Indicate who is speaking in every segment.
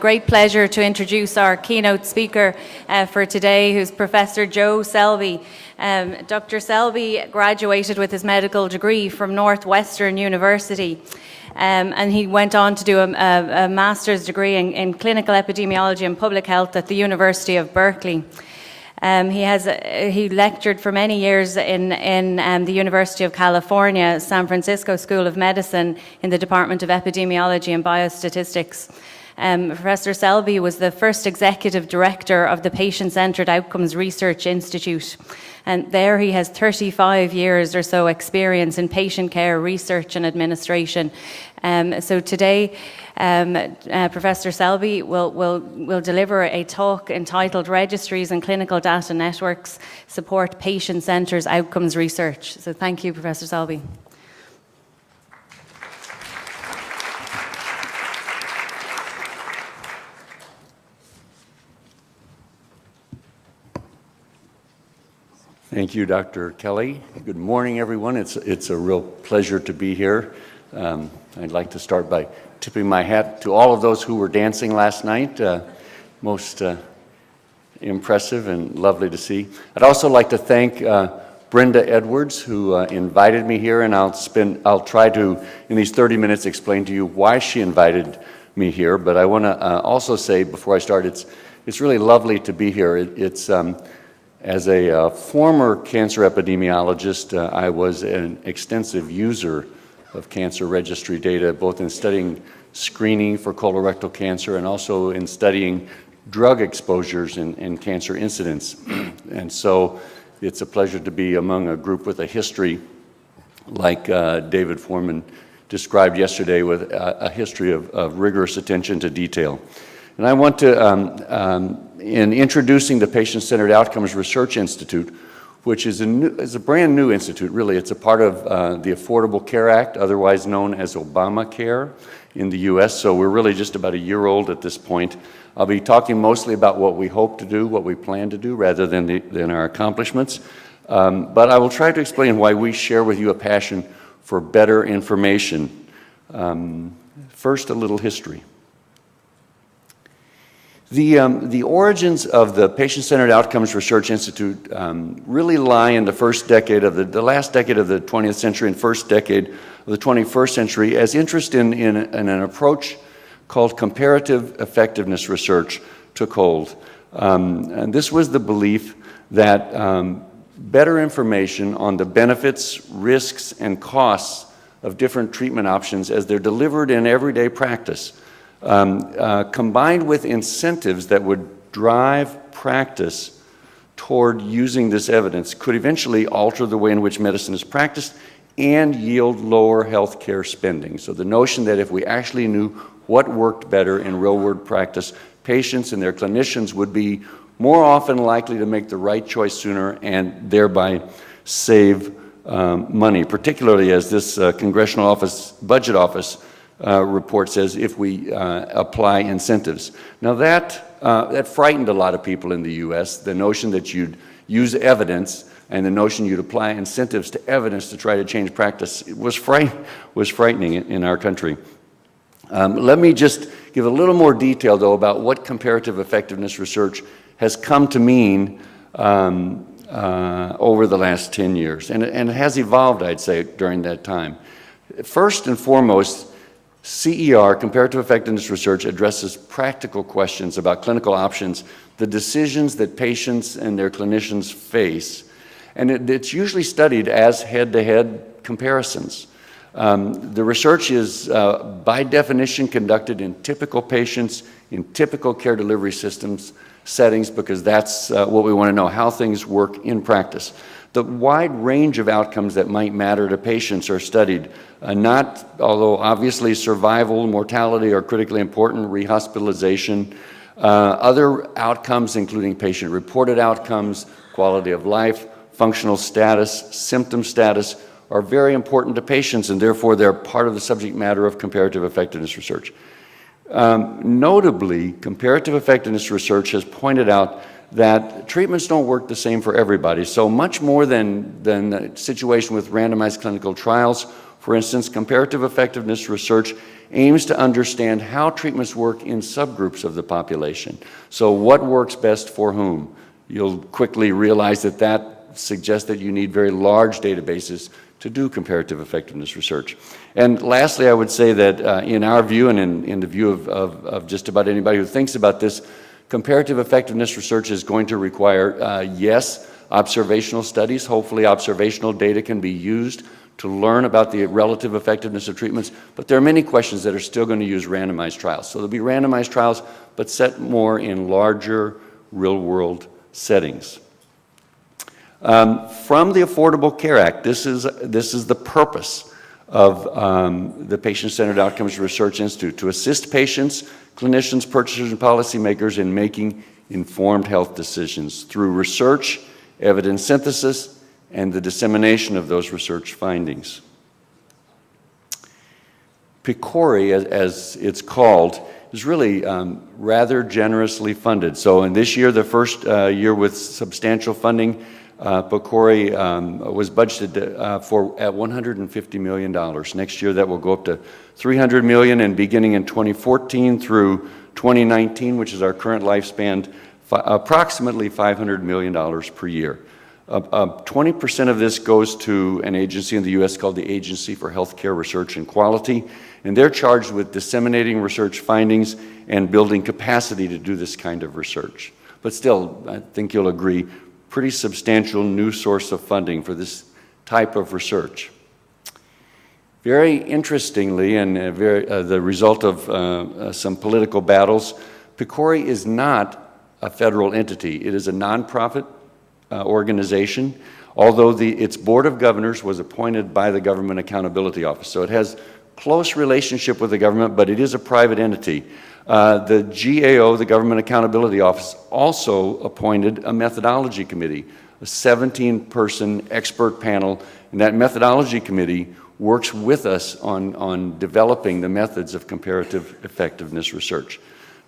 Speaker 1: great pleasure to introduce our keynote speaker for today, who's Professor Joe Selby. Dr. Selby graduated with his medical degree from Northwestern University, and he went on to do a master's degree in clinical epidemiology and public health at the University of Berkeley. He lectured for many years in the University of California, San Francisco School of Medicine in the Department of Epidemiology and Biostatistics. Professor Selby was the first executive director of the Patient-Centered Outcomes Research Institute, and there he has 35 years or so experience in patient care research and administration. So today, Professor Selby will deliver a talk entitled "Registries and Clinical Data Networks Support Patient-Centered Outcomes Research." So thank you, Professor Selby.
Speaker 2: Thank you, Dr. Kelly. Good morning, everyone. It's a real pleasure to be here. I'd like to start by tipping my hat to all of those who were dancing last night. Most impressive and lovely to see. I'd also like to thank Brenda Edwards, who invited me here, and I'll try to, in these 30 minutes, explain to you why she invited me here. But I want to also say before I start, it's really lovely to be here. As a former cancer epidemiologist, I was an extensive user of cancer registry data, both in studying screening for colorectal cancer and also in studying drug exposures in cancer incidence. And so it's a pleasure to be among a group with a history like David Foreman described yesterday, with a history of rigorous attention to detail. And I want to, in introducing the Patient-Centered Outcomes Research Institute, which is a brand new institute, really. It's a part of the Affordable Care Act, otherwise known as Obamacare in the US, so we're really just about a year old at this point. I'll be talking mostly about what we hope to do, what we plan to do, rather than our accomplishments. But I will try to explain why we share with you a passion for better information. First, a little history. The origins of the Patient-Centered Outcomes Research Institute really lie in the first decade of the last decade of the 20th century and first decade of the 21st century, as interest in an approach called comparative effectiveness research took hold. And this was the belief that better information on the benefits, risks, and costs of different treatment options as they're delivered in everyday practice, combined with incentives that would drive practice toward using this evidence, could eventually alter the way in which medicine is practiced and yield lower healthcare spending. So the notion that if we actually knew what worked better in real-world practice, patients and their clinicians would be more often likely to make the right choice sooner and thereby save money, particularly as this Congressional Budget Office report says, if we apply incentives. Now that frightened a lot of people in the US, the notion that you'd use evidence and the notion you'd apply incentives to evidence to try to change practice was frightening in our country. Let me just give a little more detail, though, about what comparative effectiveness research has come to mean over the last 10 years. And it has evolved, I'd say, during that time. First and foremost, CER, comparative effectiveness research, addresses practical questions about clinical options, the decisions that patients and their clinicians face, and it's usually studied as head-to-head comparisons. The research is, by definition, conducted in typical patients, in typical care delivery systems settings, because that's what we want to know, how things work in practice. The wide range of outcomes that might matter to patients are studied. Although obviously survival, mortality are critically important, rehospitalization. Other outcomes, including patient-reported outcomes, quality of life, functional status, symptom status, are very important to patients, and therefore they're part of the subject matter of comparative effectiveness research. Notably, comparative effectiveness research has pointed out that treatments don't work the same for everybody. So much more than the situation with randomized clinical trials, For instance, comparative effectiveness research aims to understand how treatments work in subgroups of the population. So what works best for whom? You'll quickly realize that that suggests that you need very large databases to do comparative effectiveness research. And lastly, I would say that in our view and in the view of just about anybody who thinks about this, comparative effectiveness research is going to require, yes, observational studies. Hopefully observational data can be used to learn about the relative effectiveness of treatments, but there are many questions that are still going to use randomized trials. So there'll be randomized trials, but set more in larger real-world settings. From the Affordable Care Act, this is the purpose of the Patient-Centered Outcomes Research Institute, to assist patients, clinicians, purchasers, and policymakers in making informed health decisions through research, evidence synthesis, and the dissemination of those research findings. PCORI, as it's called, is really rather generously funded. So in this year, the first year with substantial funding, PCORI was budgeted for at $150 million. Next year, that will go up to $300 million, and beginning in 2014 through 2019, which is our current lifespan, approximately $500 million per year. 20% of this goes to an agency in the U.S. called the Agency for Healthcare Research and Quality, and they're charged with disseminating research findings and building capacity to do this kind of research. But still, I think you'll agree, pretty substantial new source of funding for this type of research. Very interestingly, and the result of some political battles, PCORI is not a federal entity. It is a nonprofit organization, although its board of governors was appointed by the Government Accountability Office. So it has close relationship with the government, but it is a private entity. The GAO, the Government Accountability Office, also appointed a methodology committee, a 17-person expert panel, and that methodology committee works with us on developing the methods of comparative effectiveness research.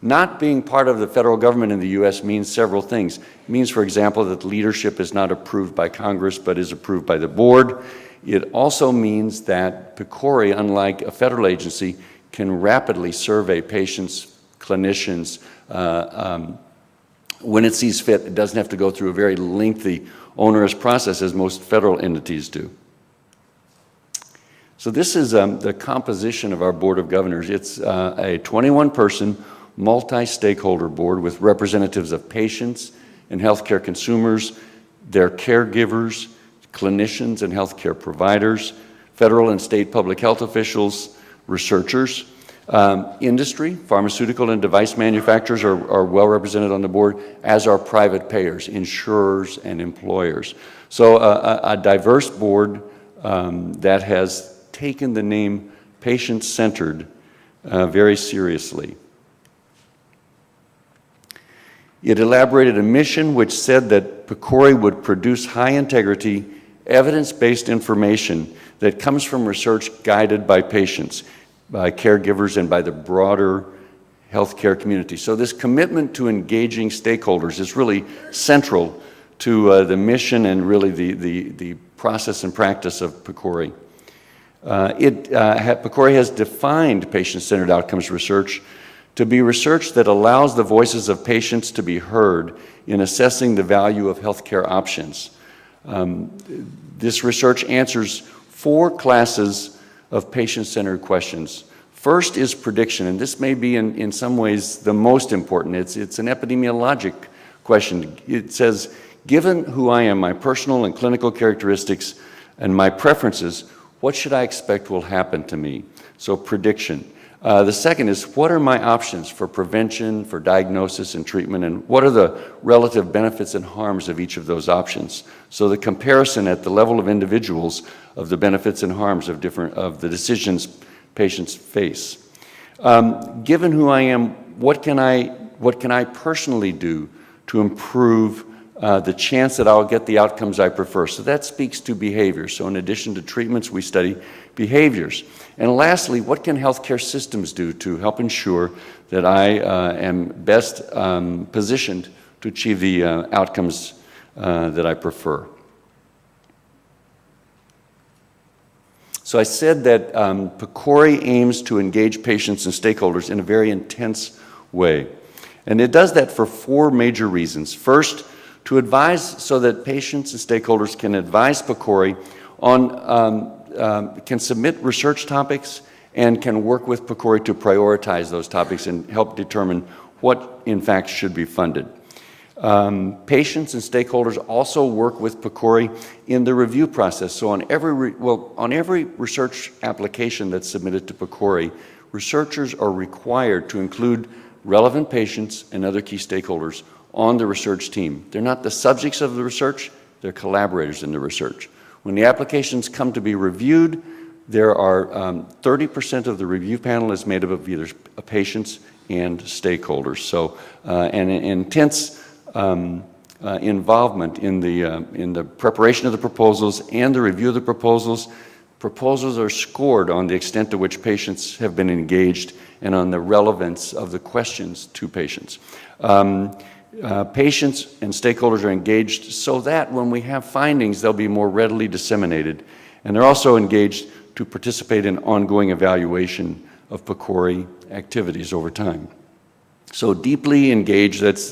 Speaker 2: Not being part of the federal government in the U.S. means several things. It means, for example, that leadership is not approved by Congress but is approved by the board. It also means that PCORI, unlike a federal agency, can rapidly survey patients, clinicians, when it sees fit. It doesn't have to go through a very lengthy, onerous process as most federal entities do. So this is the composition of our Board of Governors. It's a 21-person, multi-stakeholder board with representatives of patients and healthcare consumers, their caregivers, clinicians and healthcare providers, federal and state public health officials, researchers, industry, pharmaceutical and device manufacturers are well represented on the board, as are private payers, insurers and employers. So a diverse board that has taken the name patient-centered very seriously. It elaborated a mission which said that PCORI would produce high-integrity, evidence-based information that comes from research guided by patients, by caregivers, and by the broader healthcare community. So this commitment to engaging stakeholders is really central to the mission and really the process and practice of PCORI. PCORI has defined patient-centered outcomes research to be research that allows the voices of patients to be heard in assessing the value of healthcare options. This research answers 4 classes of patient-centered questions. First is prediction, and this may be in some ways the most important. It's an epidemiologic question. It says, given who I am, my personal and clinical characteristics, and my preferences, what should I expect will happen to me? So prediction. The second is, what are my options for prevention, for diagnosis and treatment, and what are the relative benefits and harms of each of those options? So the comparison at the level of individuals of the benefits and harms of the decisions patients face. Given who I am, what can I personally do to improve the chance that I'll get the outcomes I prefer? So that speaks to behavior. So in addition to treatments, we study behaviors. And lastly, what can healthcare systems do to help ensure that I am best positioned to achieve the outcomes that I prefer? So I said that PCORI aims to engage patients and stakeholders in a very intense way. And it does that for 4 major reasons. First, to advise so that patients and stakeholders can advise PCORI on, can submit research topics and can work with PCORI to prioritize those topics and help determine what in fact should be funded. Patients and stakeholders also work with PCORI in the review process. So on every research application that's submitted to PCORI, researchers are required to include relevant patients and other key stakeholders on the research team. They're not the subjects of the research, they're collaborators in the research. When the applications come to be reviewed, there are 30% of the review panel is made up of either patients and stakeholders. So an intense involvement in the preparation of the proposals and the review of the proposals. Proposals are scored on the extent to which patients have been engaged and on the relevance of the questions to patients. Patients and stakeholders are engaged so that when we have findings, they'll be more readily disseminated. And they're also engaged to participate in ongoing evaluation of PCORI activities over time. So deeply engaged, that's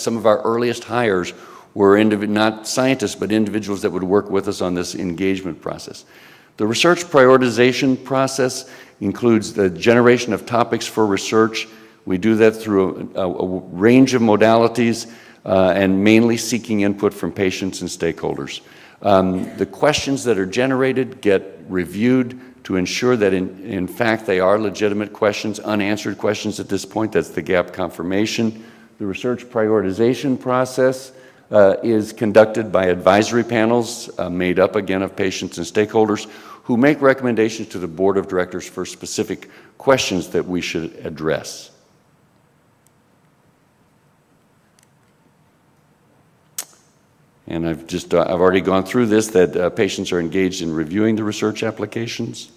Speaker 2: some of our earliest hires were not scientists, but individuals that would work with us on this engagement process. The research prioritization process includes the generation of topics for research. We do that through a range of modalities and mainly seeking input from patients and stakeholders. The questions that are generated get reviewed to ensure that in fact they are legitimate questions, unanswered questions at this point. That's the gap confirmation. The research prioritization process is conducted by advisory panels made up again of patients and stakeholders who make recommendations to the board of directors for specific questions that we should address. And I've already gone through this, that patients are engaged in reviewing the research applications.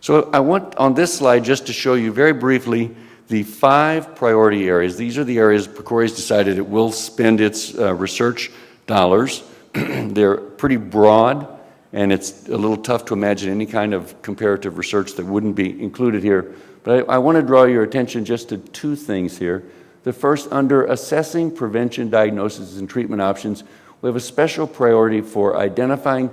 Speaker 2: So I want on this slide just to show you very briefly the 5 priority areas. These are the areas PCORI's decided it will spend its research dollars. They're pretty broad, and it's a little tough to imagine any kind of comparative research that wouldn't be included here. But I want to draw your attention just to 2 things here. The first, under assessing prevention, diagnosis, and treatment options, we have a special priority for identifying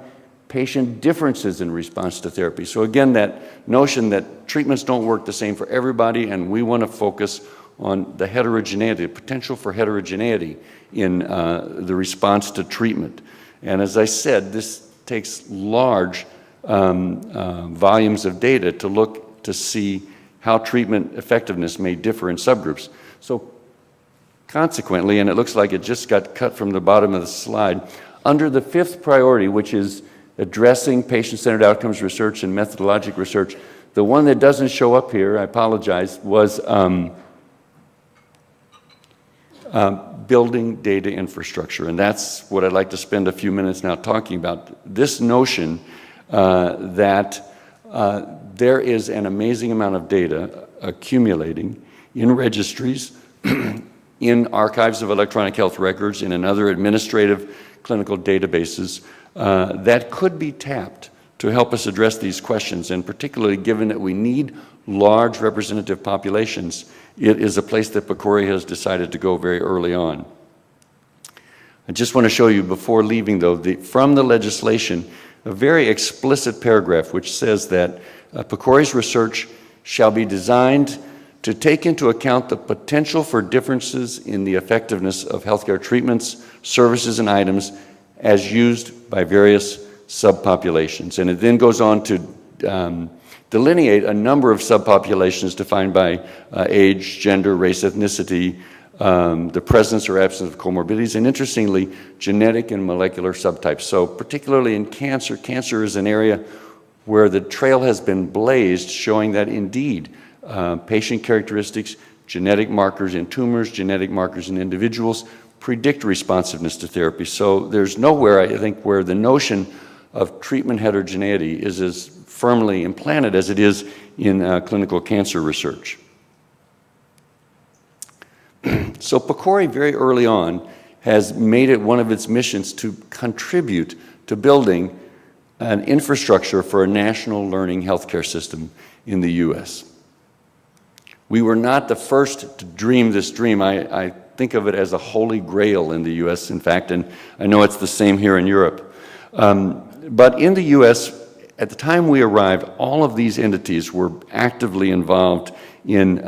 Speaker 2: patient differences in response to therapy. So again, that notion that treatments don't work the same for everybody, and we want to focus on the heterogeneity, the potential for heterogeneity in the response to treatment. And as I said, this takes large volumes of data to look to see how treatment effectiveness may differ in subgroups. So consequently, and it looks like it just got cut from the bottom of the slide, under the 5th priority, which is addressing patient-centered outcomes research and methodologic research, the one that doesn't show up here, I apologize, was building data infrastructure. And that's what I'd like to spend a few minutes now talking about. This notion that there is an amazing amount of data accumulating in registries, in archives of electronic health records, and in other administrative clinical databases that could be tapped to help us address these questions. And particularly given that we need large representative populations, it is a place that PCORI has decided to go very early on. I just want to show you before leaving, though, from the legislation, a very explicit paragraph which says that PCORI's research shall be designed to take into account the potential for differences in the effectiveness of healthcare treatments, services, and items as used by various subpopulations. And it then goes on to delineate a number of subpopulations defined by age, gender, race, ethnicity, the presence or absence of comorbidities, and interestingly, genetic and molecular subtypes. So particularly in cancer, cancer is an area where the trail has been blazed, showing that indeed patient characteristics, genetic markers in tumors, genetic markers in individuals predict responsiveness to therapy. So there's nowhere, I think, where the notion of treatment heterogeneity is as firmly implanted as it is in clinical cancer research. So PCORI very early on has made it one of its missions to contribute to building an infrastructure for a national learning healthcare system in the U.S. We were not the first to dream this dream. I think of it as a holy grail in the U.S., in fact, and I know it's the same here in Europe. But in the U.S., at the time we arrived, all of these entities were actively involved in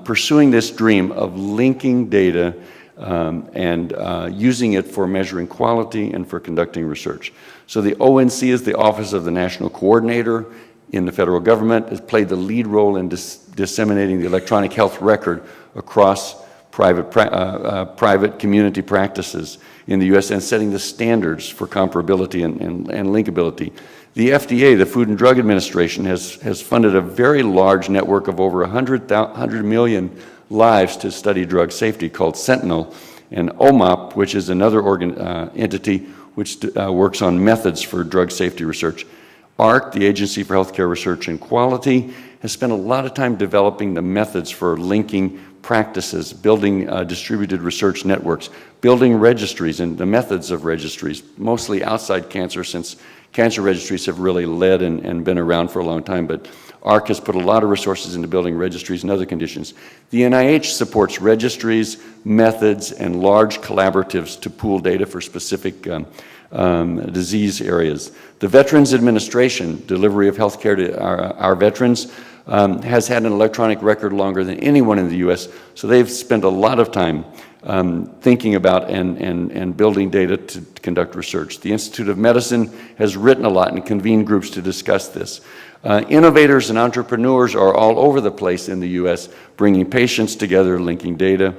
Speaker 2: pursuing this dream of linking data and using it for measuring quality and for conducting research. So the ONC is the Office of the National Coordinator in the federal government, has played the lead role in disseminating the electronic health record across private community practices in the U.S. and setting the standards for comparability and linkability. The FDA, the Food and Drug Administration, has funded a very large network of over 100 million lives to study drug safety called Sentinel, and OMOP, which is another entity which works on methods for drug safety research. AHRQ, the Agency for Healthcare Research and Quality, has spent a lot of time developing the methods for linking practices, building distributed research networks, building registries and the methods of registries, mostly outside cancer, since cancer registries have really led and been around for a long time, but AHRQ has put a lot of resources into building registries and other conditions. The NIH supports registries, methods, and large collaboratives to pool data for specific disease areas. The Veterans Administration, delivery of health care to our veterans, has had an electronic record longer than anyone in the U.S., so they've spent a lot of time thinking about and building data to conduct research. The Institute of Medicine has written a lot and convened groups to discuss this. Innovators and entrepreneurs are all over the place in the U.S., bringing patients together, linking data.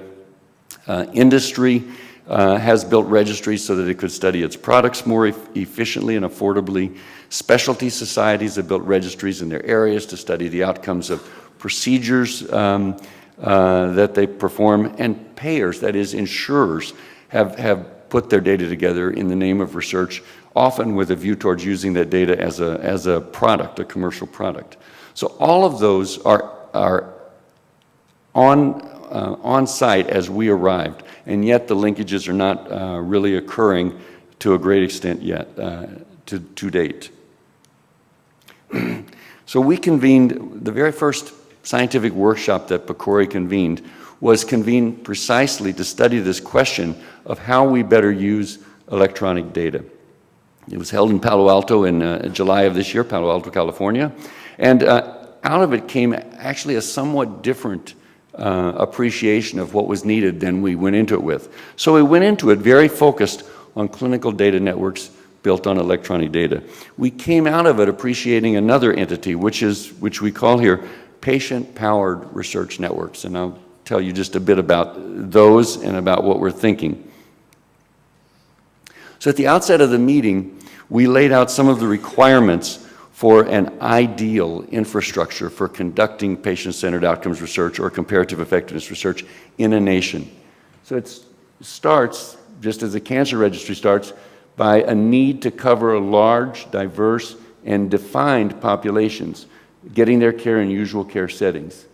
Speaker 2: Industry has built registries so that it could study its products more efficiently and affordably. Specialty societies have built registries in their areas to study the outcomes of procedures that they perform, and payers, that is insurers, have put their data together in the name of research, often with a view towards using that data as a product, a commercial product. So all of those are on site as we arrived, and yet the linkages are not really occurring to a great extent yet, to date. So we convened, the very first scientific workshop that PCORI convened was convened precisely to study this question of how we better use electronic data. It was held in Palo Alto in July of this year, Palo Alto, California, and out of it came actually a somewhat different appreciation of what was needed than we went into it with. So we went into it very focused on clinical data networks built on electronic data. We came out of it appreciating another entity, which we call here patient-powered research networks, and I'll tell you just a bit about those and about what we're thinking. So at the outset of the meeting, we laid out some of the requirements for an ideal infrastructure for conducting patient-centered outcomes research or comparative effectiveness research in a nation. So it starts, just as a cancer registry starts, by a need to cover a large, diverse, and defined populations, getting their care in usual care settings.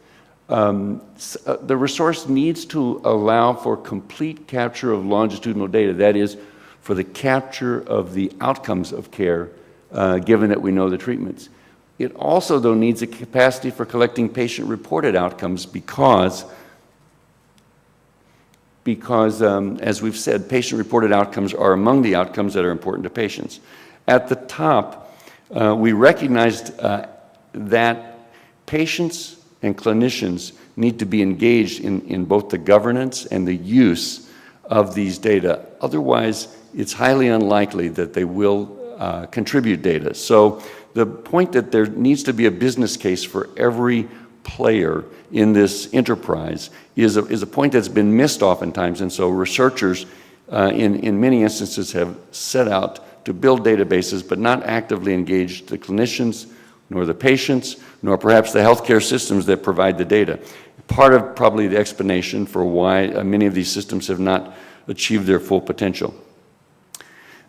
Speaker 2: The resource needs to allow for complete capture of longitudinal data, that is, for the capture of the outcomes of care, given that we know the treatments. It also, though, needs a capacity for collecting patient-reported outcomes because as we've said, patient-reported outcomes are among the outcomes that are important to patients. At the top, we recognized that patients and clinicians need to be engaged in both the governance and the use of these data. Otherwise, it's highly unlikely that they will contribute data. So the point that there needs to be a business case for every player in this enterprise is a point that's been missed oftentimes, and so researchers in many instances have set out to build databases but not actively engage the clinicians, nor the patients, nor perhaps the healthcare systems that provide the data. Part of probably the explanation for why many of these systems have not achieved their full potential.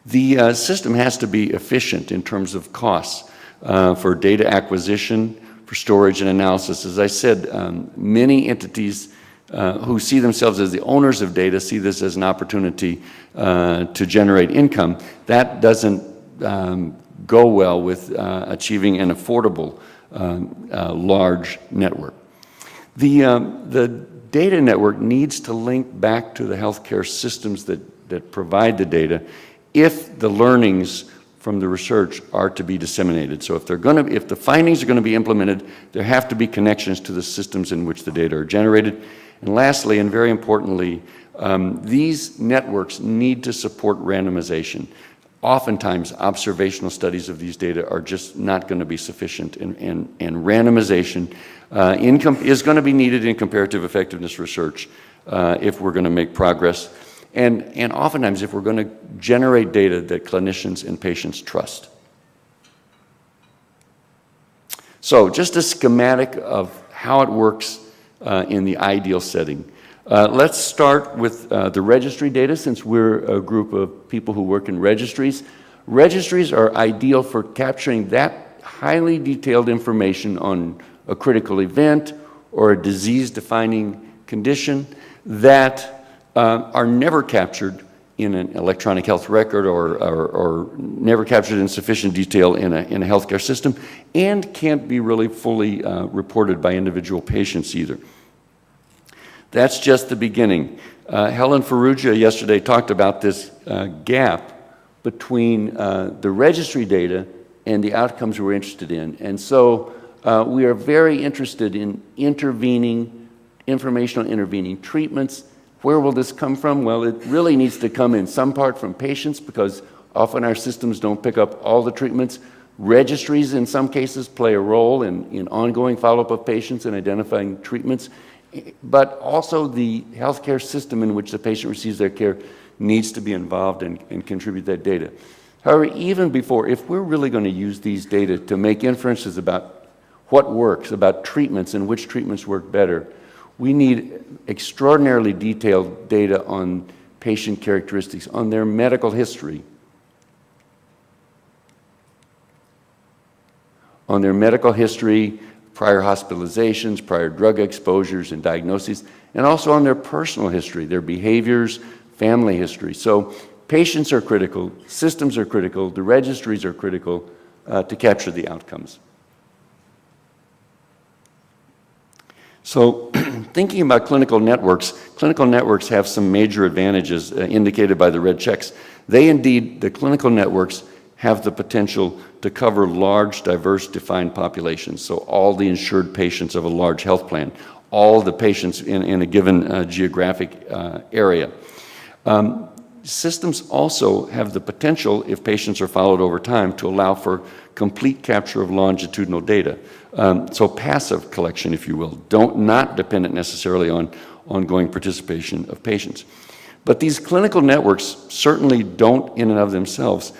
Speaker 2: The system has to be efficient in terms of costs for data acquisition, for storage and analysis. As I said, many entities who see themselves as the owners of data see this as an opportunity to generate income. That doesn't go well with achieving an affordable large network. The data network needs to link back to the healthcare systems that provide the data if the learnings from the research are to be disseminated. So if the findings are going to be implemented, there have to be connections to the systems in which the data are generated. And lastly, and very importantly, these networks need to support randomization. Oftentimes, observational studies of these data are just not going to be sufficient, and randomization is going to be needed in comparative effectiveness research if we're going to make progress. And oftentimes, if we're going to generate data that clinicians and patients trust. So just a schematic of how it works in the ideal setting. Let's start with the registry data, since we're a group of people who work in registries. Registries are ideal for capturing that highly detailed information on a critical event or a disease-defining condition that are never captured in an electronic health record or never captured in sufficient detail in a healthcare system, and can't be really fully reported by individual patients either. That's just the beginning. Helen Ferrugia yesterday talked about this gap between the registry data and the outcomes we're interested in. And so we are very interested in informational intervening treatments. Where will this come from? Well, it really needs to come in some part from patients, because often our systems don't pick up all the treatments. Registries in some cases play a role in ongoing follow-up of patients and identifying treatments. But also the healthcare system in which the patient receives their care needs to be involved and contribute that data. However, even before, if we're really going to use these data to make inferences about what works, about treatments and which treatments work better, we need extraordinarily detailed data on patient characteristics, on their medical history, prior hospitalizations, prior drug exposures and diagnoses, and also on their personal history, their behaviors, family history. So patients are critical, systems are critical, the registries are critical to capture the outcomes. So thinking about clinical networks have some major advantages indicated by the red checks. The clinical networks have the potential to cover large, diverse, defined populations. So all the insured patients of a large health plan, all the patients in a given geographic area. Systems also have the potential, if patients are followed over time, to allow for complete capture of longitudinal data. So passive collection, if you will, not dependent necessarily on ongoing participation of patients. But these clinical networks certainly don't, in and of themselves,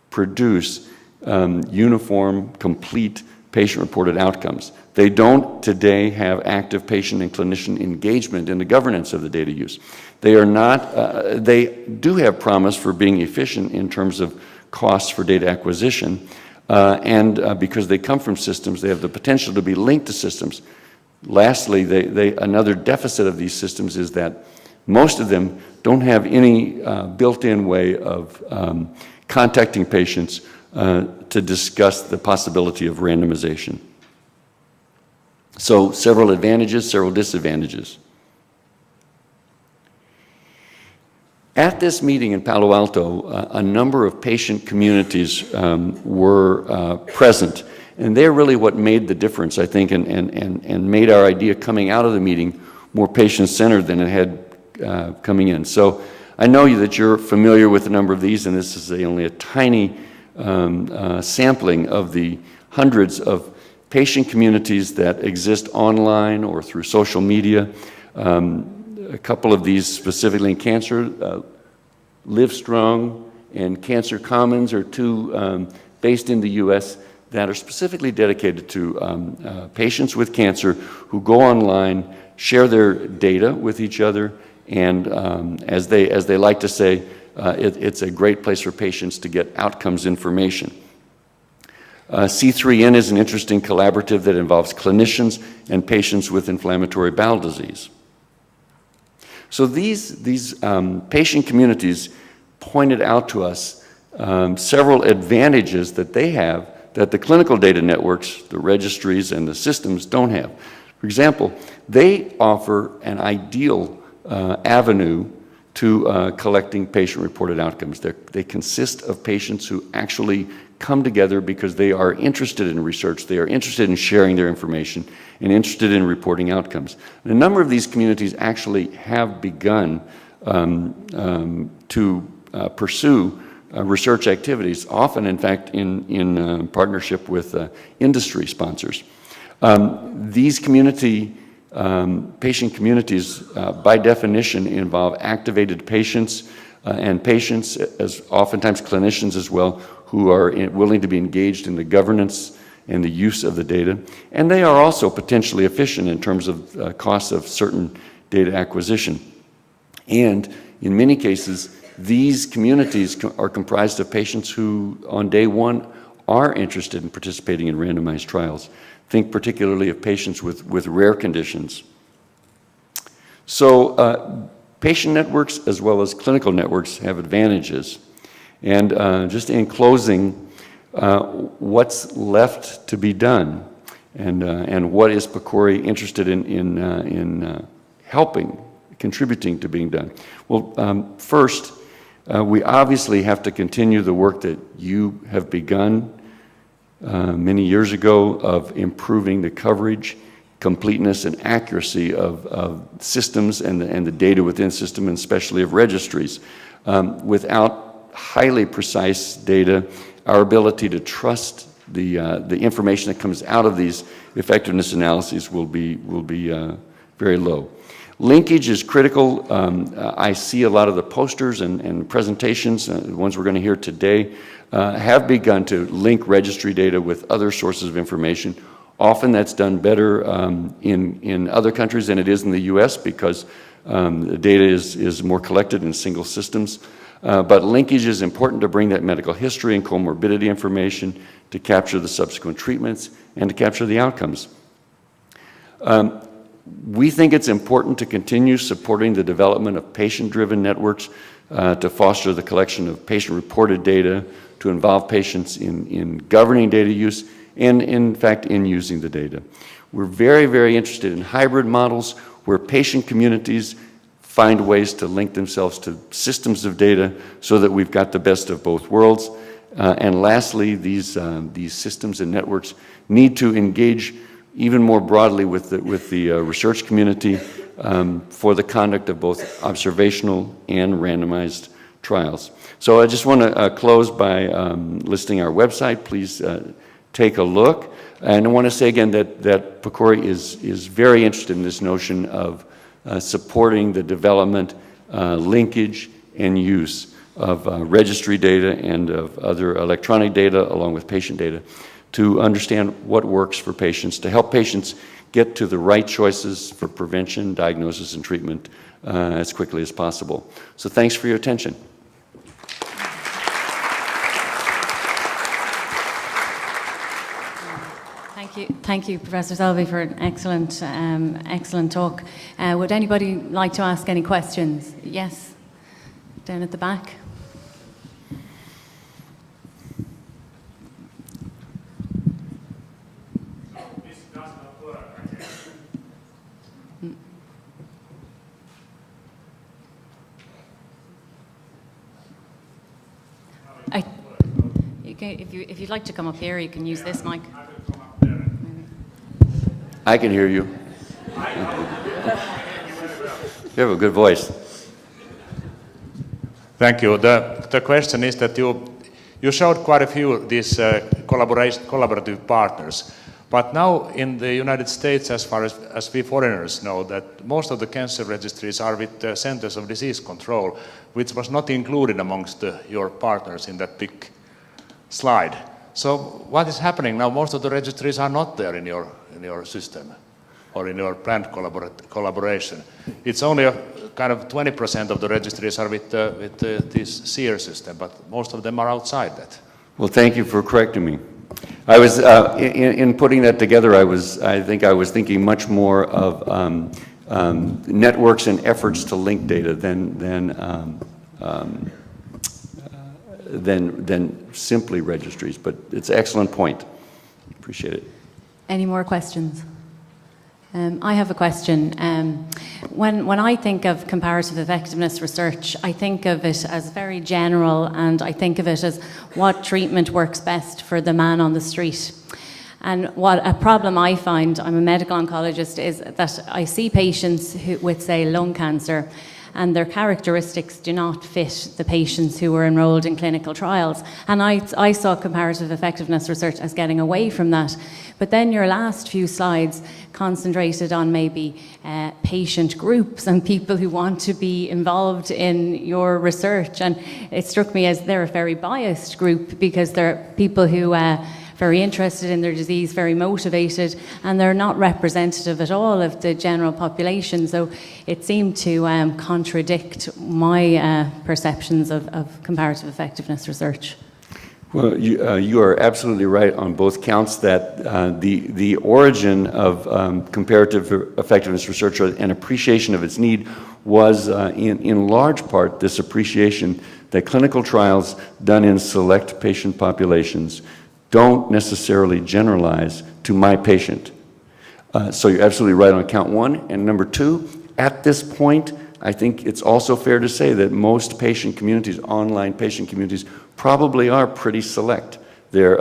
Speaker 2: produce uniform, complete patient-reported outcomes. They don't today have active patient and clinician engagement in the governance of the data use. They are not, they do have promise for being efficient in terms of costs for data acquisition, and because they come from systems, they have the potential to be linked to systems. Lastly, another deficit of these systems is that most of them don't have any built-in way of contacting patients to discuss the possibility of randomization. So several advantages, several disadvantages. At this meeting in Palo Alto, a number of patient communities were present, and they're really what made the difference, I think, and made our idea coming out of the meeting more patient-centered than it had coming in. So I know that you're familiar with a number of these, and this is only a tiny sampling of the hundreds of patient communities that exist online or through social media. A couple of these specifically in cancer, Live Strong and Cancer Commons are two based in the US that are specifically dedicated to patients with cancer who go online, share their data with each other, and as they like to say, it's a great place for patients to get outcomes information. C3N is an interesting collaborative that involves clinicians and patients with inflammatory bowel disease. So these patient communities pointed out to us several advantages that they have that the clinical data networks, the registries, and the systems don't have. For example, they offer an ideal avenue to collecting patient-reported outcomes. They consist of patients who actually come together because they are interested in research, they are interested in sharing their information, and interested in reporting outcomes. And a number of these communities actually have begun to pursue research activities, often, in fact, in partnership with industry sponsors. These patient communities, by definition, involve activated patients and patients, as oftentimes clinicians as well, who are willing to be engaged in the governance and the use of the data. And they are also potentially efficient in terms of costs of certain data acquisition. And in many cases, these communities are comprised of patients who, on day one, are interested in participating in randomized trials. Think particularly of patients with rare conditions. So patient networks as well as clinical networks have advantages. And just in closing, what's left to be done, and what is PCORI interested in helping, contributing to being done? Well, first, we obviously have to continue the work that you have begun many years ago of improving the coverage, completeness, and accuracy of systems and the data within systems, and especially of registries. Without highly precise data, our ability to trust the information that comes out of these effectiveness analyses will be very low. Linkage is critical. I see a lot of the posters and presentations, the ones we're going to hear today, have begun to link registry data with other sources of information. Often that's done better in other countries than it is in the US because the data is more collected in single systems. But linkage is important to bring that medical history and comorbidity information to capture the subsequent treatments and to capture the outcomes. We think it's important to continue supporting the development of patient-driven networks to foster the collection of patient-reported data, to involve patients in governing data use, and in fact in using the data. We're very, very interested in hybrid models where patient communities find ways to link themselves to systems of data so that we've got the best of both worlds. And lastly, these systems and networks need to engage even more broadly with the research community for the conduct of both observational and randomized trials. So I just want to close by listing our website. Please take a look. And I want to say again that PCORI is very interested in this notion of supporting the development, linkage, and use of registry data and of other electronic data along with patient data to understand what works for patients, to help patients get to the right choices for prevention, diagnosis, and treatment as quickly as possible. So thanks for your attention.
Speaker 1: Thank you, Professor Selvey, for an excellent talk. Would anybody like to ask any questions? Yes, down at the back.
Speaker 3: This does not work,
Speaker 1: If you'd like to come up here, you can use this mic.
Speaker 2: I can hear you. You have a good voice.
Speaker 3: Thank you. The question is that you showed quite a few of these collaborative partners, but now in the United States, as far as we foreigners know, that most of the cancer registries are with the Centers of Disease Control, which was not included amongst your partners in that big slide. So what is happening now? Most of the registries are not there in your system or in your planned collaboration. It's only a kind of 20% of the registries are with this SEER system, but most of them are outside that.
Speaker 2: Well, thank you for correcting me. I was in putting that together. I think I was thinking much more of networks and efforts to link data than than simply registries. But it's an excellent point. Appreciate it.
Speaker 1: Any more questions? I have a question. When I think of comparative effectiveness research, I think of it as very general, and I think of it as what treatment works best for the man on the street. And what a problem I find, I'm a medical oncologist, is that I see patients with, say, lung cancer, and their characteristics do not fit the patients who were enrolled in clinical trials. And I saw comparative effectiveness research as getting away from that. But then your last few slides concentrated on maybe patient groups and people who want to be involved in your research. And it struck me as they're a very biased group, because they're people who very interested in their disease, very motivated, and they're not representative at all of the general population. So it seemed to contradict my perceptions of comparative effectiveness research.
Speaker 2: Well, you are absolutely right on both counts that the origin of comparative effectiveness research and appreciation of its need was in large part this appreciation that clinical trials done in select patient populations don't necessarily generalize to my patient. So you're absolutely right on count one. And number two, at this point, I think it's also fair to say that most patient communities, online patient communities, probably are pretty select. They're,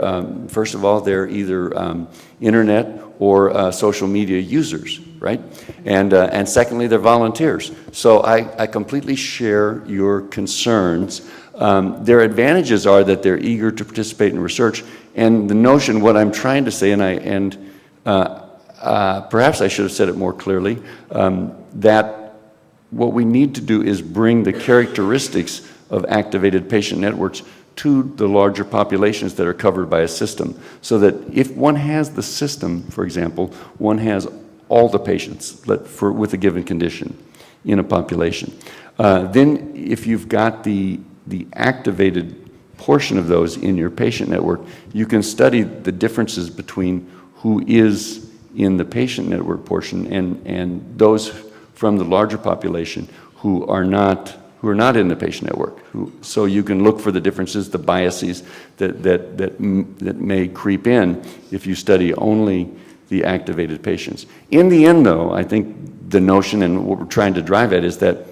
Speaker 2: first of all, they're either internet or social media users, right? And secondly, they're volunteers. So I completely share your concerns. Their advantages are that they're eager to participate in research, and the notion, what I'm trying to say, and perhaps I should have said it more clearly, that what we need to do is bring the characteristics of activated patient networks to the larger populations that are covered by a system, so that if one has the system, for example, one has all the patients with a given condition in a population. Then if you've got the activated portion of those in your patient network, you can study the differences between who is in the patient network portion and those from the larger population who are not in the patient network. So you can look for the differences, the biases that may creep in if you study only the activated patients. In the end, though, I think the notion and what we're trying to drive at is that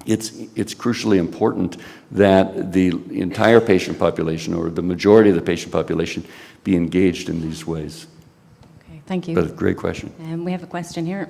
Speaker 2: it's crucially important that the entire patient population, or the majority of the patient population, be engaged in these ways.
Speaker 1: Okay, thank you.
Speaker 2: But great question.
Speaker 1: We have a question here.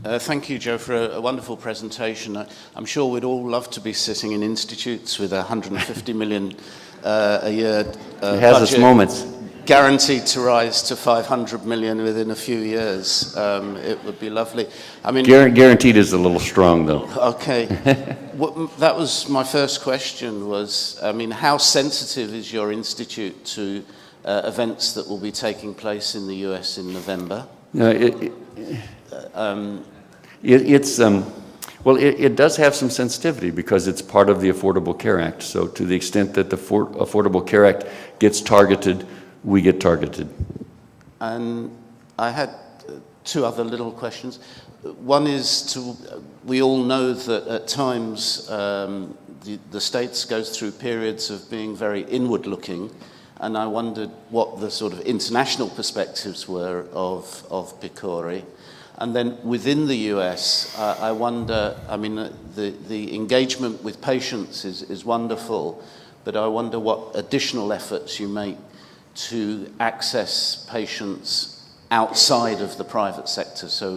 Speaker 4: Thank you, Joe, for a wonderful presentation. I'm sure we'd all love to be sitting in institutes with 150 million a year
Speaker 2: it has its moments.
Speaker 4: Guaranteed to rise to 500 million within a few years. It would be lovely. I mean,
Speaker 2: guaranteed is a little strong, though.
Speaker 4: Okay. That was my first question. Was, I mean, how sensitive is your institute to events that will be taking place in the US in November?
Speaker 2: It does have some sensitivity because it's part of the Affordable Care Act. So to the extent that the Affordable Care Act gets targeted, we get targeted.
Speaker 4: And I had two other little questions. One is, we all know that at times the States goes through periods of being very inward-looking, and I wondered what the sort of international perspectives were of PCORI. And then within the US, I wonder, I mean, the engagement with patients is wonderful, but I wonder what additional efforts you make to access patients outside of the private sector, so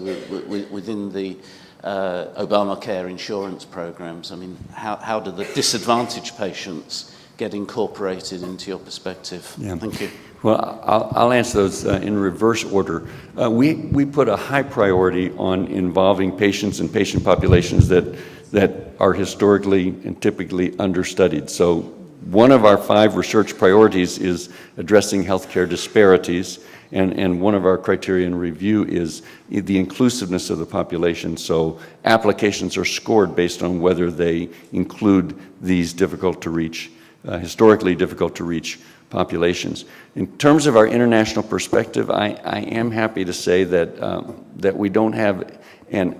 Speaker 4: within the Obamacare insurance programs. I mean, how do the disadvantaged patients get incorporated into your perspective?
Speaker 2: Yeah.
Speaker 4: Thank you.
Speaker 2: Well, I'll answer those in reverse order. We put a high priority on involving patients and patient populations that are historically and typically understudied. So one of our 5 research priorities is addressing healthcare disparities, and one of our criteria in review is the inclusiveness of the population. So applications are scored based on whether they include these difficult to reach, historically difficult to reach populations. In terms of our international perspective, I am happy to say that we don't have, and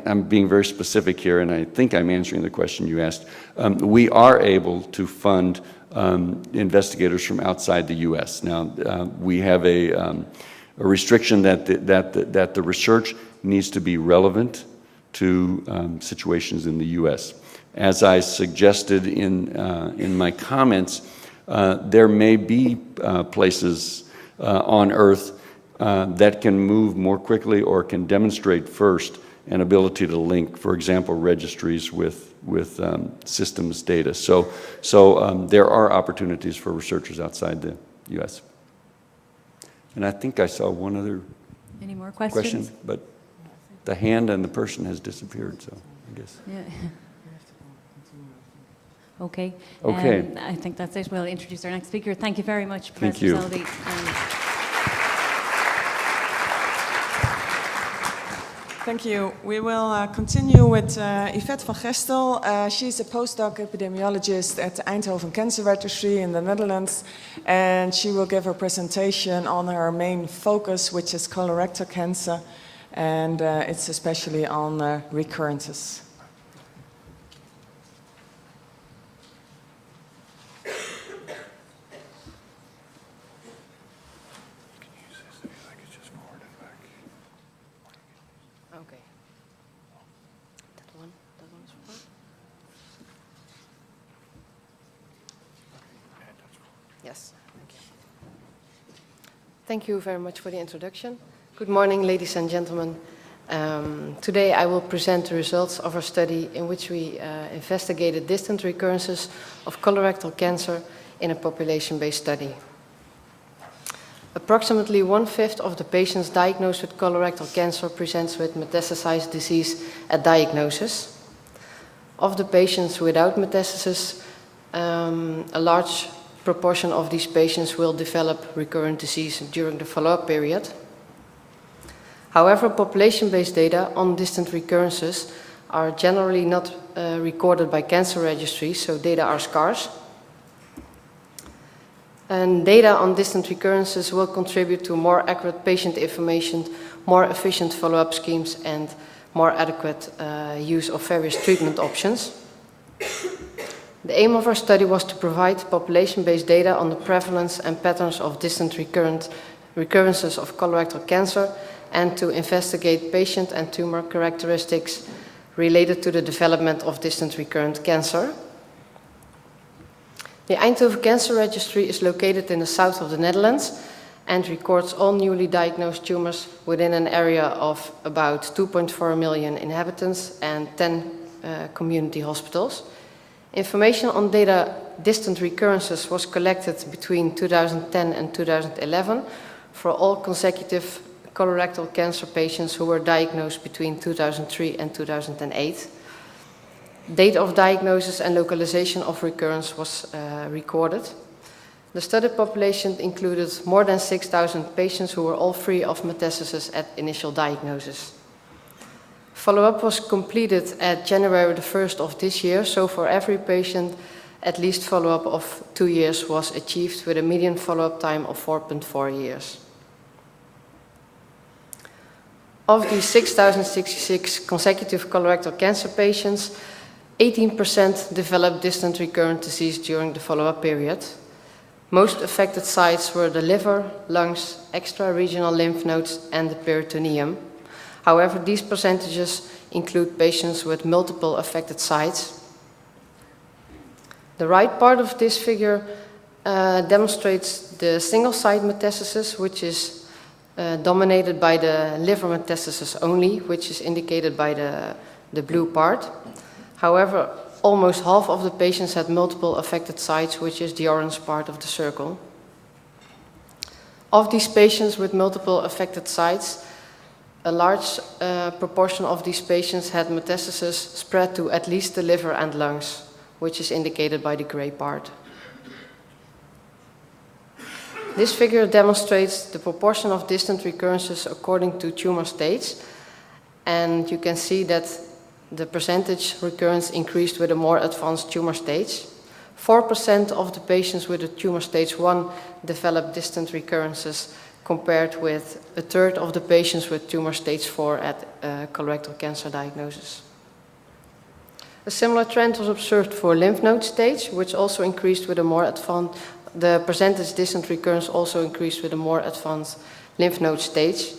Speaker 2: I'm being very specific here, and I think I'm answering the question you asked. We are able to fund investigators from outside the U.S. Now, we have a restriction that the research needs to be relevant to situations in the U.S. As I suggested in my comments, there may be places on Earth that can move more quickly or can demonstrate first an ability to link, for example, registries with systems data. So there are opportunities for researchers outside the U.S. And I think I saw one other
Speaker 1: Any more questions?
Speaker 2: question, but the hand and the person has disappeared, so I guess.
Speaker 1: Yeah. Okay.
Speaker 2: Okay.
Speaker 1: I think that's it. We'll introduce our next speaker. Thank you very much,
Speaker 2: Thank
Speaker 1: Professor
Speaker 2: you.
Speaker 1: Selby.
Speaker 5: Thank you. We will continue with Yvette van Gestel. She's a postdoc epidemiologist at the Eindhoven Cancer Registry in the Netherlands, and she will give a presentation on her main focus, which is colorectal cancer, and it's especially on recurrences.
Speaker 6: Okay. That one is for. Yes. Thank you very much for the introduction. Good morning, ladies and gentlemen. Today I will present the results of our study in which we investigated distant recurrences of colorectal cancer in a population-based study. Approximately 1/5 of the patients diagnosed with colorectal cancer presents with metastasized disease at diagnosis. Of the patients without metastasis, a large proportion of these patients will develop recurrent disease during the follow-up period. However, population-based data on distant recurrences are generally not recorded by cancer registries, so data are scarce. And data on distant recurrences will contribute to more accurate patient information, more efficient follow-up schemes, and more adequate use of various treatment options. The aim of our study was to provide population-based data on the prevalence and patterns of distant recurrences of colorectal cancer and to investigate patient and tumor characteristics related to the development of distant recurrent cancer. The Eindhoven Cancer Registry is located in the south of the Netherlands and records all newly diagnosed tumors within an area of about 2.4 million inhabitants and 10 community hospitals. Information on data distant recurrences was collected between 2010 and 2011 for all consecutive colorectal cancer patients who were diagnosed between 2003 and 2008. Date of diagnosis and localization of recurrence was recorded. The study population included more than 6,000 patients who were all free of metastasis at initial diagnosis. Follow-up was completed at January the 1st of this year, so for every patient, at least follow-up of 2 years was achieved with a median follow-up time of 4.4 years. Of the 6,066 consecutive colorectal cancer patients, 18% developed distant recurrent disease during the follow-up period. Most affected sites were the liver, lungs, extra-regional lymph nodes, and the peritoneum. However, these percentages include patients with multiple affected sites. The right part of this figure demonstrates the single-site metastasis, which is dominated by the liver metastasis only, which is indicated by the blue part. However, almost half of the patients had multiple affected sites, which is the orange part of the circle. Of these patients with multiple affected sites, a large proportion of these patients had metastasis spread to at least the liver and lungs, which is indicated by the gray part. This figure demonstrates the proportion of distant recurrences according to tumor stage, and you can see that the percentage recurrence increased with a more advanced tumor stage. 4% of the patients with a tumor stage 1 develop distant recurrences, compared with a third of the patients with tumor stage 4 at colorectal cancer diagnosis. A similar trend was observed for lymph node stage, which also increased with a more advanced, the percentage distant recurrence also increased with a more advanced lymph node stage.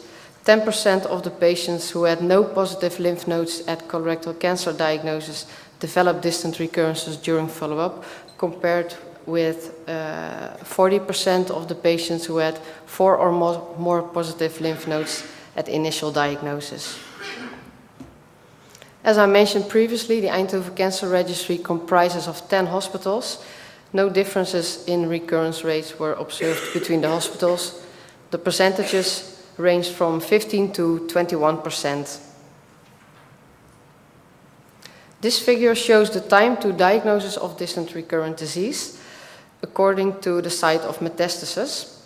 Speaker 6: 10% of the patients who had no positive lymph nodes at colorectal cancer diagnosis developed distant recurrences during follow-up, compared with 40% of the patients who had 4 or more positive lymph nodes at initial diagnosis. As I mentioned previously, the Eindhoven Cancer Registry comprises of 10 hospitals. No differences in recurrence rates were observed between the hospitals. The percentages ranged from 15 to 21%. This figure shows the time to diagnosis of distant recurrent disease according to the site of metastasis.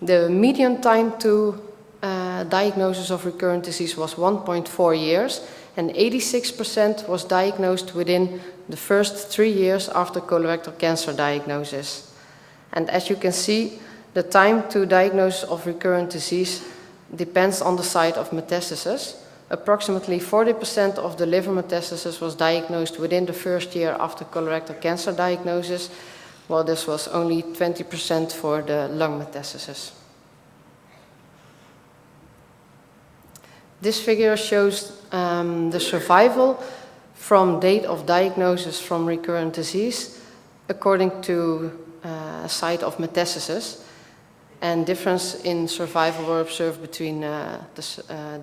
Speaker 6: The median time to diagnosis of recurrent disease was 1.4 years, and 86% was diagnosed within the first 3 years after colorectal cancer diagnosis. And as you can see, the time to diagnosis of recurrent disease depends on the site of metastasis. Approximately 40% of the liver metastasis was diagnosed within the first year after colorectal cancer diagnosis, while this was only 20% for the lung metastasis. This figure shows the survival from date of diagnosis from recurrent disease according to site of metastasis, and difference in survival were observed between the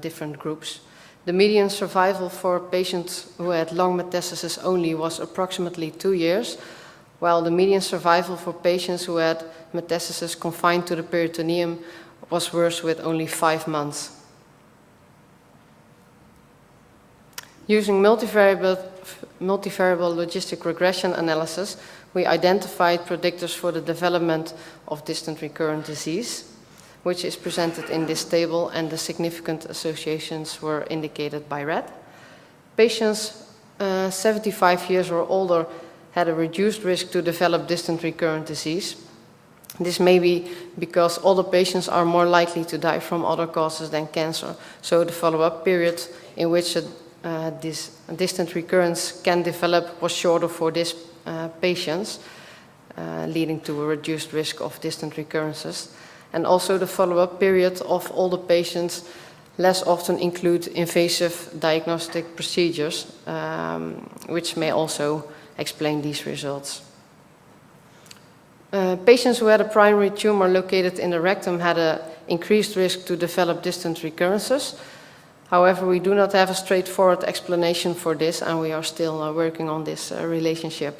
Speaker 6: different groups. The median survival for patients who had lung metastasis only was approximately 2 years, while the median survival for patients who had metastasis confined to the peritoneum was worse with only 5 months. Using multivariable logistic regression analysis, we identified predictors for the development of distant recurrent disease, which is presented in this table, and the significant associations were indicated by red. Patients 75 years or older had a reduced risk to develop distant recurrent disease. This may be because older patients are more likely to die from other causes than cancer, so the follow-up period in which this distant recurrence can develop was shorter for these patients, leading to a reduced risk of distant recurrences. And also the follow-up period of older patients less often include invasive diagnostic procedures, which may also explain these results. Patients who had a primary tumor located in the rectum had an increased risk to develop distant recurrences. However, we do not have a straightforward explanation for this, and we are still working on this relationship.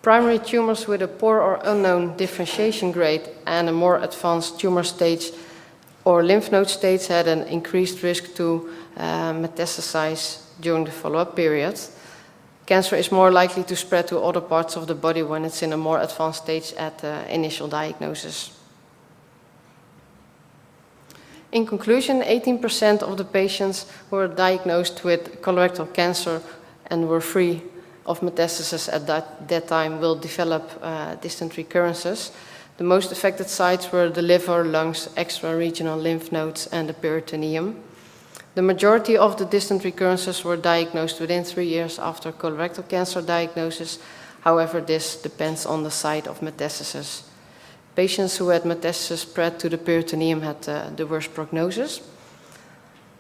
Speaker 6: Primary tumors with a poor or unknown differentiation grade and a more advanced tumor stage or lymph node stage had an increased risk to metastasize during the follow-up period. Cancer is more likely to spread to other parts of the body when it's in a more advanced stage at initial diagnosis. In conclusion, 18% of the patients who were diagnosed with colorectal cancer and were free of metastasis at that time will develop distant recurrences. The most affected sites were the liver, lungs, extra-regional lymph nodes, and the peritoneum. The majority of the distant recurrences were diagnosed within 3 years after colorectal cancer diagnosis. However, this depends on the site of metastasis. Patients who had metastasis spread to the peritoneum had the worst prognosis.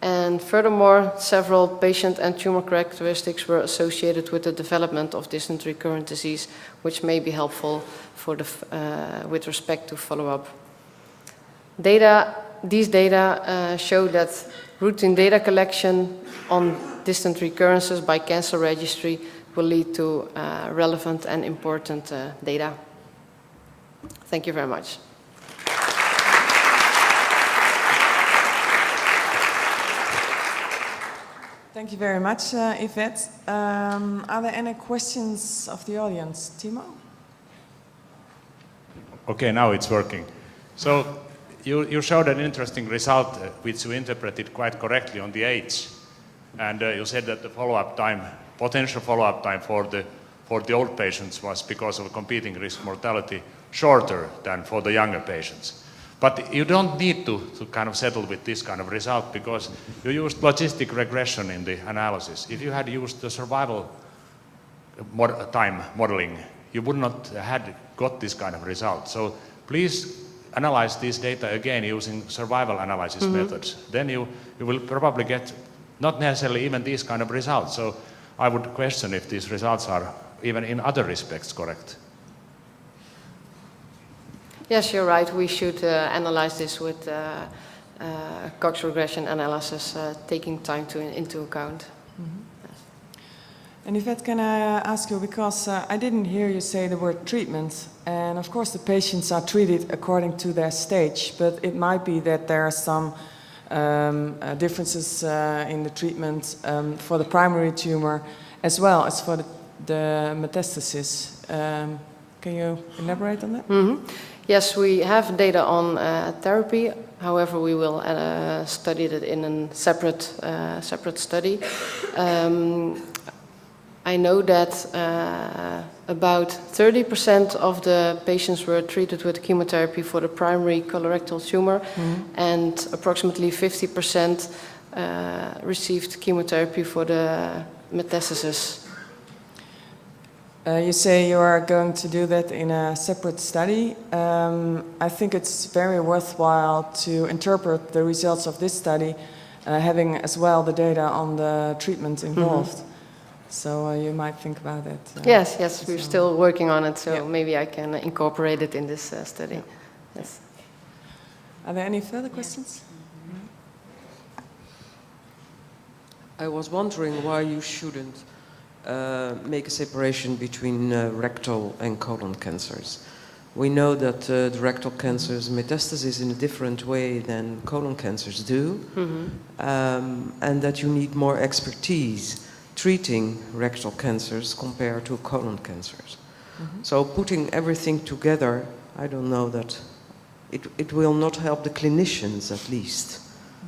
Speaker 6: And furthermore, several patient and tumor characteristics were associated with the development of distant recurrent disease, which may be helpful for with respect to follow-up. These data show that routine data collection on distant recurrences by cancer registry will lead to relevant and important data. Thank you very much.
Speaker 5: Thank you very much, Yvette. Are there any questions of the audience? Timo?
Speaker 3: Okay, now it's working. So you showed an interesting result, which you interpreted quite correctly on the age. And you said that the follow-up time, potential follow-up time for the for the old patients was, because of competing risk mortality, shorter than for the younger patients. But you don't need to kind of settle with this kind of result, because you used logistic regression in the analysis. If you had used the survival time modeling, you would not have got this kind of result. So please analyze these data again using survival analysis methods. Then you will probably get not necessarily even these kind of results. So I would question if these results are even in other respects correct.
Speaker 6: Yes, you're right. We should analyze this with Cox regression analysis, taking time into account.
Speaker 5: And Yvette, can I ask you, because I didn't hear you say the word treatment, and of course the patients are treated according to their stage, but it might be that there are some differences in the treatment for the primary tumor as well as for the metastasis. Can you elaborate on that?
Speaker 6: Yes, we have data on therapy. However, we will study it in a separate study. I know that about 30% of the patients were treated with chemotherapy for the primary colorectal tumor, and approximately 50% received chemotherapy for the metastasis.
Speaker 5: You say you are going to do that in a separate study. I think it's very worthwhile to interpret the results of this study, having as well the data on the treatment involved. So you might think about it.
Speaker 6: Yes, we're still working on it, so maybe I can incorporate it in this study. Yes.
Speaker 5: Are there any further questions?
Speaker 7: I was wondering why you shouldn't make a separation between rectal and colon cancers. We know that the rectal cancers metastasis in a different way than colon cancers do, and that you need more expertise treating rectal cancers compared to colon cancers. So putting everything together, I don't know that it will not help the clinicians at least.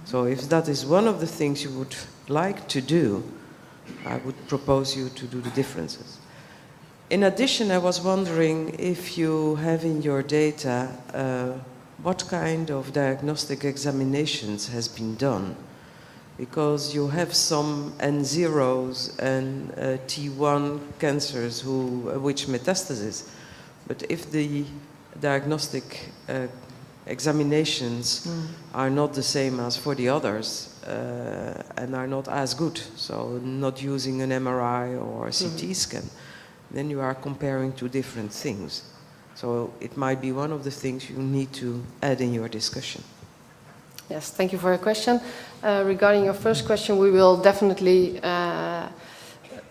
Speaker 7: So if that is one of the things you would like to do, I would propose you to do the differences. In addition, I was wondering if you have in your data what kind of diagnostic examinations has been done, because you have some N0s and T1 cancers which metastasis, but if the diagnostic examinations are not the same as for the others and are not as good, so not using an MRI or a CT scan, then you are comparing two different things. So it might be one of the things you need to add in your discussion.
Speaker 6: Yes, thank you for your question. Regarding your first question, we will definitely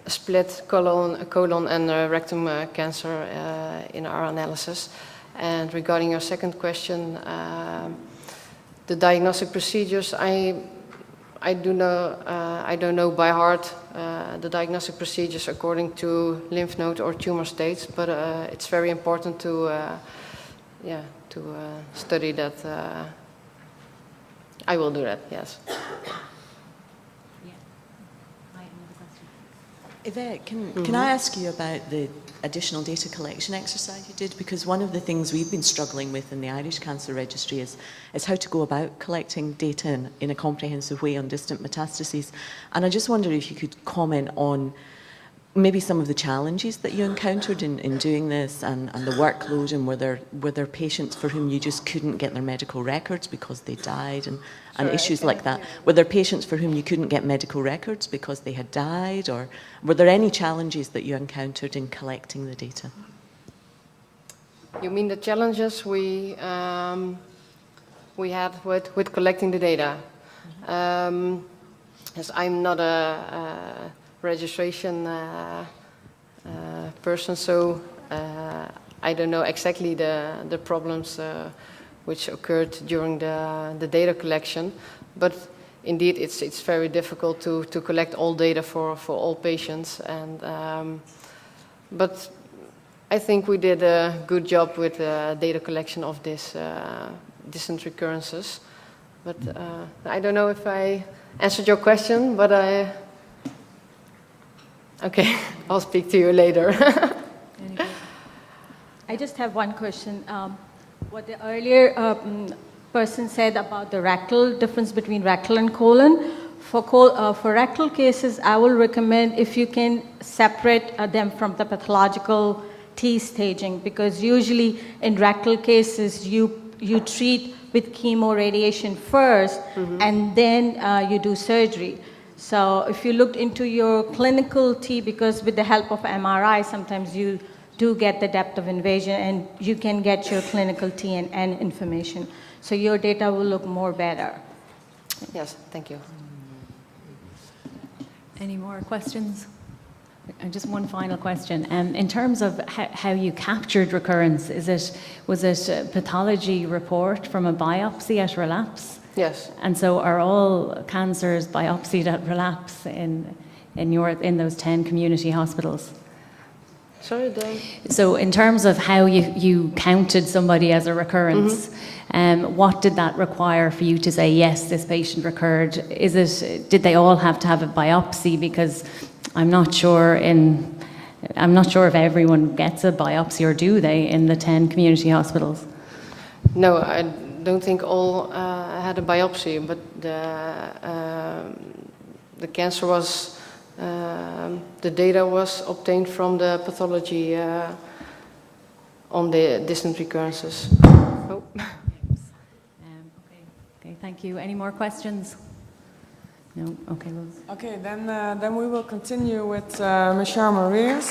Speaker 6: split colon and rectum cancer in our analysis. And regarding your second question, the diagnostic procedures, I don't know by heart the diagnostic procedures according to lymph node or tumor states, but it's very important to study that. I will do that, yes.
Speaker 8: Yvette, can I ask you about the additional data collection exercise you did? Because one of the things we've been struggling with in the Irish Cancer Registry is how to go about collecting data in a comprehensive way on distant metastases. And I just wonder if you could comment on maybe some of the challenges that you encountered in doing this, and the workload, and were there patients for whom you just couldn't get their medical records because they died, and issues like that? Were there patients for whom you couldn't get medical records because they had died, or were there any challenges that you encountered in collecting the data?
Speaker 6: You mean the challenges we had with collecting the data? Yes, I'm not a registration person, so I don't know exactly the problems which occurred during the data collection, but indeed it's very difficult to collect all data for all patients, and but I think we did a good job with data collection of this distant recurrences, but I don't know if I answered your question, but Okay, I'll speak to you later.
Speaker 9: I just have one question. What the earlier person said about the rectal, difference between rectal and colon. For rectal cases, I will recommend if you can separate them from the pathological T staging, because usually in rectal cases, you treat with chemo radiation first, and then you do surgery. So if you looked into your clinical T, because with the help of MRI, sometimes you do get the depth of invasion and you can get your clinical T and information. So your data will look more better.
Speaker 6: Yes, thank you.
Speaker 1: Any more questions? And just one final question. In terms of how you captured recurrence, was it a pathology report from a biopsy at relapse?
Speaker 6: Yes.
Speaker 1: And so are all cancers biopsied at relapse in those 10 community hospitals?
Speaker 6: Sorry,
Speaker 1: So in terms of how you counted somebody as a recurrence, what did that require for you to say, yes, this patient recurred? Did they all have to have a biopsy? Because I'm not sure if everyone gets a biopsy, or do they, in the 10 community hospitals?
Speaker 6: No, I don't think all had a biopsy, but the cancer was, the data was obtained from the pathology on the distant recurrences. Oh.
Speaker 1: Okay, thank you. Any more questions? No? Okay,
Speaker 5: Okay, then we will continue with Michelle Marias.